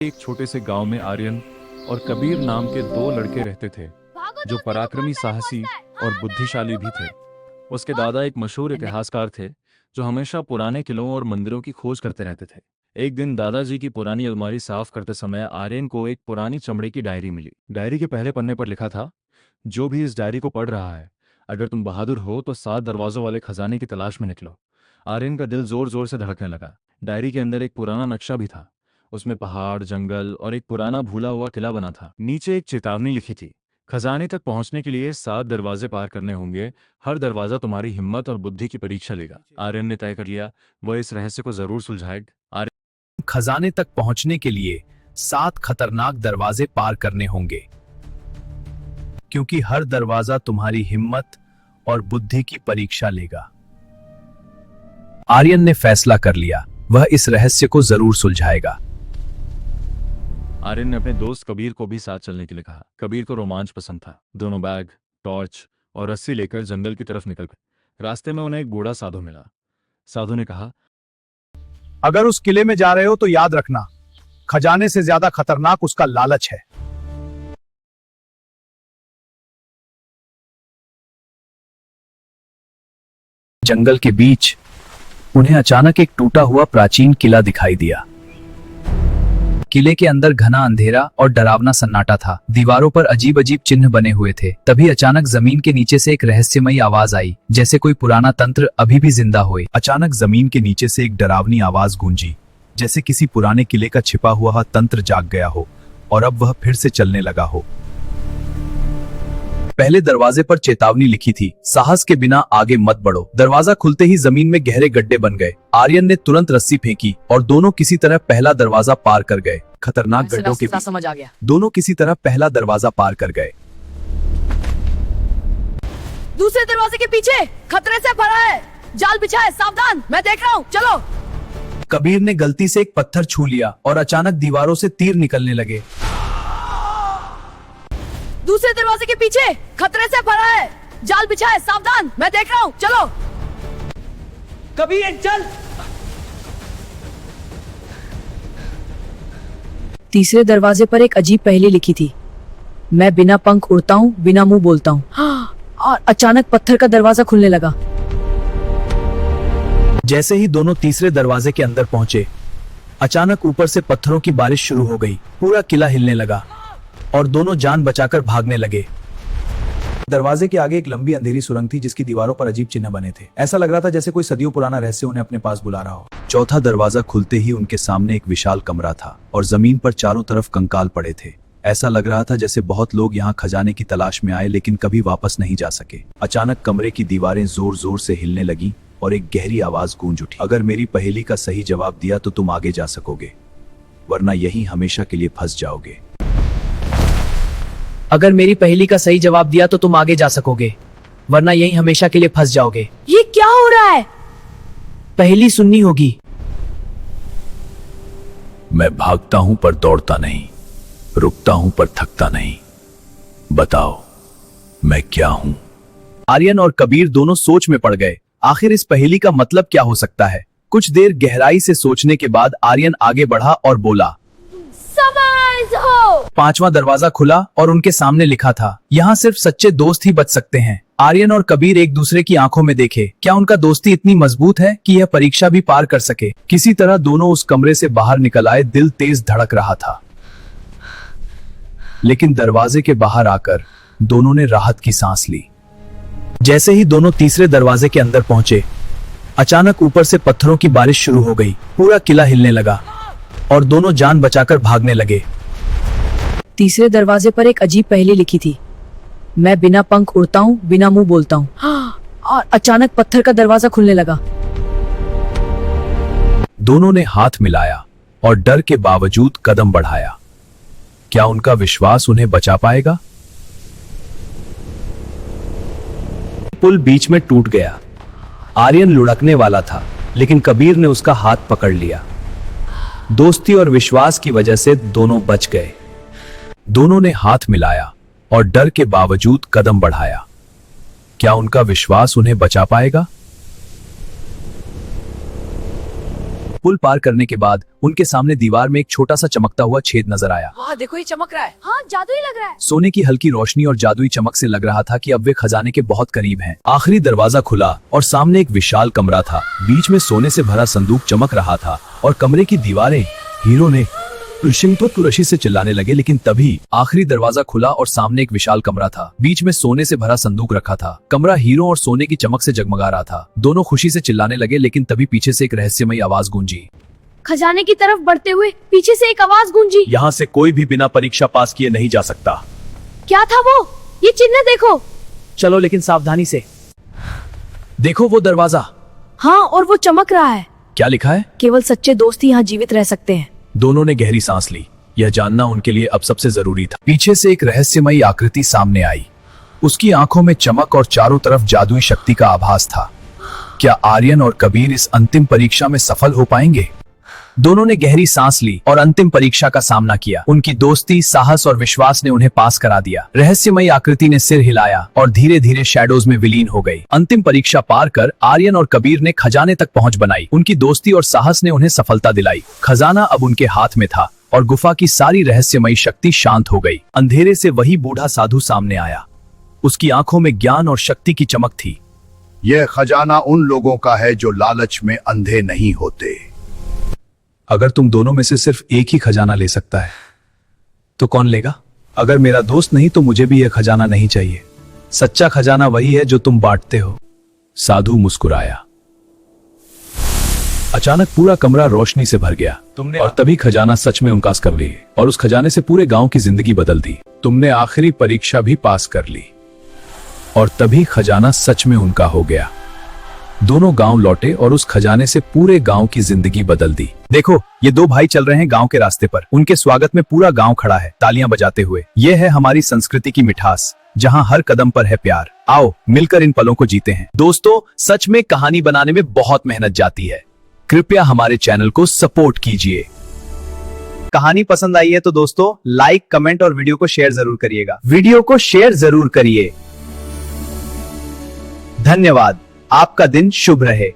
एक छोटे से गांव में आर्यन और कबीर नाम के दो लड़के रहते थे जो पराक्रमी, साहसी और बुद्धिशाली भी थे। उसके दादा एक मशहूर इतिहासकार थे जो हमेशा पुराने किलों और मंदिरों की खोज करते रहते थे। एक दिन दादाजी की पुरानी अलमारी साफ करते समय आर्यन को एक पुरानी चमड़े की डायरी मिली। डायरी के पहले पन्ने पर लिखा था, जो भी इस डायरी को पढ़ रहा है, अगर तुम बहादुर हो तो 7 दरवाजों वाले खजाने की तलाश में निकलो। आर्यन का दिल जोर जोर से धड़कने लगा। डायरी के अंदर एक पुराना नक्शा भी था। उसमें पहाड़, जंगल और एक पुराना भूला हुआ किला बना था। नीचे एक चेतावनी लिखी थी, खजाने तक पहुंचने के लिए 7 दरवाजे पार करने होंगे। हर दरवाजा तुम्हारी हिम्मत और बुद्धि की परीक्षा लेगा। आर्यन ने तय कर लिया, वह इस रहस्य को जरूर सुलझाएगा। खजाने तक पहुंचने के लिए 7 खतरनाक दरवाजे पार करने होंगे, क्योंकि हर दरवाजा तुम्हारी हिम्मत और बुद्धि की परीक्षा लेगा। आर्यन ने फैसला कर लिया, वह इस रहस्य को जरूर सुलझाएगा। आर्यन ने अपने दोस्त कबीर को भी साथ चलने के लिए कहा। कबीर को रोमांच पसंद था। दोनों बैग, टॉर्च और रस्सी लेकर जंगल की तरफ निकल गए। रास्ते में उन्हें एक बूढ़ा साधु मिला। साधु ने कहा, अगर उस किले में जा रहे हो तो याद रखना, खजाने से ज्यादा खतरनाक उसका लालच है। जंगल के बीच उन्हें अचानक एक टूटा हुआ प्राचीन किला दिखाई दिया। किले के अंदर घना अंधेरा और डरावना सन्नाटा था। दीवारों पर अजीब अजीब चिन्ह बने हुए थे। तभी अचानक जमीन के नीचे से एक रहस्यमयी आवाज आई, जैसे कोई पुराना तंत्र अभी भी जिंदा होए। अचानक जमीन के नीचे से एक डरावनी आवाज गूंजी, जैसे किसी पुराने किले का छिपा हुआ तंत्र जाग गया हो और अब वह फिर से चलने लगा हो। पहले दरवाजे पर चेतावनी लिखी थी, साहस के बिना आगे मत बढ़ो। दरवाजा खुलते ही जमीन में गहरे गड्ढे बन गए। आर्यन ने तुरंत रस्सी फेंकी और दोनों किसी तरह पहला दरवाजा पार कर गए। खतरनाक गड्ढों के बीच समझ आ गया। दोनों किसी तरह पहला दरवाजा पार कर गए। दूसरे दरवाजे के पीछे खतरे से भरा है, जाल बिछा है, सावधान, मैं देख रहा हूँ, चलो। कबीर ने गलती से एक पत्थर छू लिया और अचानक दीवारों से तीर निकलने लगे। दूसरे दरवाजे के पीछे खतरे से भरा है, जाल बिछा है, सावधान, मैं देख रहा हूँ, चलो। कबीर चल। तीसरे दरवाजे पर एक अजीब पहेली लिखी थी, मैं बिना पंख उड़ता हूँ, बिना मुंह बोलता हूँ। और अचानक पत्थर का दरवाजा खुलने लगा। जैसे ही दोनों तीसरे दरवाजे के अंदर पहुंचे, अचानक ऊपर से पत्थरों की बारिश शुरू हो गई। पूरा किला हिलने लगा और दोनों जान बचाकर भागने लगे। दरवाजे के आगे एक लंबी अंधेरी सुरंग थी, जिसकी दीवारों पर अजीब चिन्ह बने थे। ऐसा लग रहा था जैसे कोई सदियों पुराना रहस्य उन्हें अपने पास बुला रहा हो। चौथा दरवाजा खुलते ही उनके सामने एक विशाल कमरा था और जमीन पर चारों तरफ कंकाल पड़े थे। ऐसा लग रहा था जैसे बहुत लोग यहाँ खजाने की तलाश में आए लेकिन कभी वापस नहीं जा सके। अचानक कमरे की दीवारें जोर जोर से हिलने लगी और एक गहरी आवाज गूंज उठी, अगर मेरी पहेली का सही जवाब दिया तो तुम आगे जा सकोगे, वरना यहीं हमेशा के लिए फंस जाओगे। अगर मेरी पहेली का सही जवाब दिया तो तुम आगे जा सकोगे, वरना यहीं हमेशा के लिए फंस जाओगे। ये क्या हो रहा है? पहेली सुननी होगी। मैं भागता हूं पर दौड़ता नहीं, रुकता हूं पर थकता नहीं, बताओ मैं क्या हूं? आर्यन और कबीर दोनों सोच में पड़ गए। आखिर इस पहेली का मतलब क्या हो सकता है? कुछ देर गहराई से सोचने के बाद आर्यन आगे बढ़ा और बोला, पांचवां दरवाजा खुला और उनके सामने लिखा था, यहाँ सिर्फ सच्चे दोस्त ही बच सकते हैं। आर्यन और कबीर एक दूसरे की आंखों में देखे। क्या उनका दोस्ती इतनी मजबूत है कि यह परीक्षा भी पार कर सके? किसी तरह दोनों उस कमरे से बाहर निकल आए। दिल तेज धड़क रहा था, लेकिन दरवाजे के बाहर आकर दोनों ने राहत की सांस ली। जैसे ही दोनों तीसरे दरवाजे के अंदर पहुंचे, अचानक ऊपर से पत्थरों की बारिश शुरू हो गई। पूरा किला हिलने लगा और दोनों जान बचाकर भागने लगे। तीसरे दरवाजे पर एक अजीब पहेली लिखी थी, मैं बिना पंख उड़ता हूँ, बिना मुंह बोलता हूँ। और अचानक पत्थर का दरवाजा खुलने लगा। दोनों ने हाथ मिलाया और डर के बावजूद कदम बढ़ाया। क्या उनका विश्वास उन्हें बचा पाएगा? पुल बीच में टूट गया। आर्यन लुढ़कने वाला था, लेकिन कबीर ने उसका हाथ पकड़ लिया। दोस्ती और विश्वास की वजह से दोनों बच गए। दोनों ने हाथ मिलाया और डर के बावजूद कदम बढ़ाया। क्या उनका विश्वास उन्हें बचा पाएगा? पुल पार करने के बाद उनके सामने दीवार में एक छोटा सा चमकता हुआ छेद नजर आया। हाँ देखो ये चमक रहा है। हाँ जादुई लग रहा है। सोने की हल्की रोशनी और जादुई चमक से लग रहा था कि अब वे खजाने के बहुत करीब हैं। आखिरी दरवाजा खुला और सामने एक विशाल कमरा था। बीच में सोने से भरा संदूक चमक रहा था और कमरे की दीवारें हीरो ने कुरशी से चिल्लाने लगे। लेकिन तभी आखिरी दरवाजा खुला और सामने एक विशाल कमरा था। बीच में सोने से भरा संदूक रखा था। कमरा हीरो और सोने की चमक से जगमगा रहा था। दोनों खुशी से चिल्लाने लगे, लेकिन तभी पीछे से एक रहस्यमयी आवाज गूंजी। खजाने की तरफ बढ़ते हुए पीछे से एक आवाज गूंजी। यहाँ से कोई भी बिना परीक्षा पास किए नहीं जा सकता। क्या था वो? ये चिन्ह देखो। चलो लेकिन सावधानी से। देखो वो दरवाजा। हाँ और वो चमक रहा है। क्या लिखा है? केवल सच्चे दोस्त ही यहाँ जीवित रह सकते हैं। दोनों ने गहरी सांस ली। यह जानना उनके लिए अब सबसे जरूरी था। पीछे से एक रहस्यमयी आकृति सामने आई। उसकी आंखों में चमक और चारों तरफ जादुई शक्ति का आभास था। क्या आर्यन और कबीर इस अंतिम परीक्षा में सफल हो पाएंगे? दोनों ने गहरी सांस ली और अंतिम परीक्षा का सामना किया। उनकी दोस्ती, साहस और विश्वास ने उन्हें पास करा दिया। रहस्यमयी आकृति ने सिर हिलाया और धीरे धीरे शैडोज में विलीन हो गई। अंतिम परीक्षा पार कर आर्यन और कबीर ने खजाने तक पहुंच बनाई। उनकी दोस्ती और साहस ने उन्हें सफलता दिलाई। खजाना अब उनके हाथ में था और गुफा की सारी रहस्यमयी शक्ति शांत हो गई। अंधेरे से वही बूढ़ा साधु सामने आया। उसकी आंखों में ज्ञान और शक्ति की चमक थी। यह खजाना उन लोगों का है जो लालच में अंधे नहीं होते। अगर तुम दोनों में से सिर्फ एक ही खजाना ले सकता है तो कौन लेगा? अगर मेरा दोस्त नहीं तो मुझे भी यह खजाना नहीं चाहिए। सच्चा खजाना वही है जो तुम बांटते हो। साधु मुस्कुराया। अचानक पूरा कमरा रोशनी से भर गया। और तभी खजाना सच में उनका कर ली और उस खजाने से पूरे गांव की जिंदगी बदल दी। तुमने आखिरी परीक्षा भी पास कर ली और तभी खजाना सच में उनका हो गया। दोनों गांव लौटे और उस खजाने से पूरे गांव की जिंदगी बदल दी। देखो ये दो भाई चल रहे हैं गांव के रास्ते पर। उनके स्वागत में पूरा गांव खड़ा है तालियां बजाते हुए। यह है हमारी संस्कृति की मिठास, जहां हर कदम पर है प्यार। आओ मिलकर इन पलों को जीते हैं। दोस्तों सच में कहानी बनाने में बहुत मेहनत जाती है। कृपया हमारे चैनल को सपोर्ट कीजिए। कहानी पसंद आई है तो दोस्तों लाइक, कमेंट और वीडियो को शेयर जरूर करिएगा। वीडियो को शेयर जरूर करिए। धन्यवाद। आपका दिन शुभ रहे।